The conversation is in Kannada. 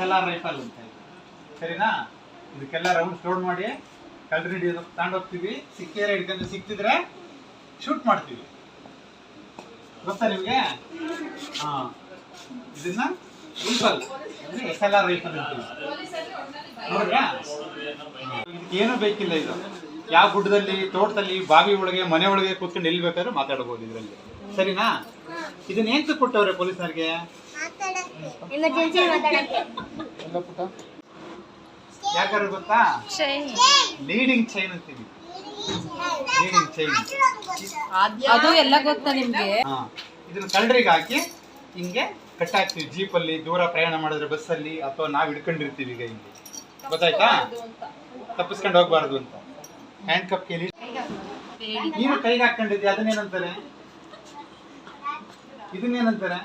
SLR ರೈಫಲ್ ಅಂತ ಇದೆ. ಸರಿನಾ? ಇದಕ್ಕೆಲ್ಲ ರೌಂಡ್ಸ್ ಲೋಡ್ ಮಾಡಿ ಕಳ್ಳರು ಹಿಡಿಯೋದು ತಗೊಂಡೋಗ್ತೀವಿ. ಸಿಕ್ಕಿದ್ರೆ ಹಿಡ್ಕೊಂಡು ಸಿಕ್ತಿದ್ರೆ ಶೂಟ್ ಮಾಡ್ತೀವಿ. ಗೊತ್ತಾ ನಿಮಗೆ? ಇದನ್ನ ರೈಫಲ್ ಅಂದ್ರೆ SLR ರೈಫಲ್ ಅಂತೀವಿ. ನೋಡ್ರಾ? ಇದಕ್ಕೇನು ಬೇಕಿಲ್ಲ. ಇದು ಯಾವ ಗುಡ್ಡದಲ್ಲಿ, ತೋಟದಲ್ಲಿ, ಬಾವಿ ಒಳಗೆ, ಮನೆ ಒಳಗೆ ಕೂತ್ಕೊಂಡು ಎಲ್ಲಿ ಬೇಕಾದ್ರೂ ಮಾತಾಡಬಹುದು ಇದರಲ್ಲಿ. ಸರಿನಾ? ಇದನ್ನ ಏನ್ ಕೊಟ್ಟವ್ರೆ ಪೊಲೀಸರಿಗೆ? ಯಾಕಾರ ಗೊತ್ತಾ? ಲೀಡಿಂಗ್ ಚೈನ್ ಅಂತೀವಿ. ಲೀಡಿಂಗ್ ಚೈನ್ ಅದು ಎಲ್ಲ ಗೊತ್ತಾ ನಿಮ್ಗೆ? ಇದನ್ನ ಕಳ್ಳರಿಗೆ ಹಾಕಿ ಹಿಂಗೆ ಕಟ್ಟಾಕ್ತಿವಿ. ಜೀಪಲ್ಲಿ ದೂರ ಪ್ರಯಾಣ ಮಾಡಿದ್ರೆ, ಬಸ್ಸಲ್ಲಿ, ಅಥವಾ ನಾವ್ ಹಿಡ್ಕೊಂಡಿರ್ತೀವಿ ಈಗ ಹಿಂಗೆ. ಗೊತ್ತಾಯ್ತಾ? ತಪ್ಪಿಸ್ಕೊಂಡು ಹೋಗ್ಬಾರ್ದು ಅಂತ. ಹ್ಯಾಂಡ್ ಕಪ್ ಕೇಳಿ ನೀನು ಕೈಗೆ ಹಾಕೊಂಡಿದ್ದೆ. ಅದನ್ನೇನಂತಾರೆ? ಇದನ್ನೇನಂತಾರೆ?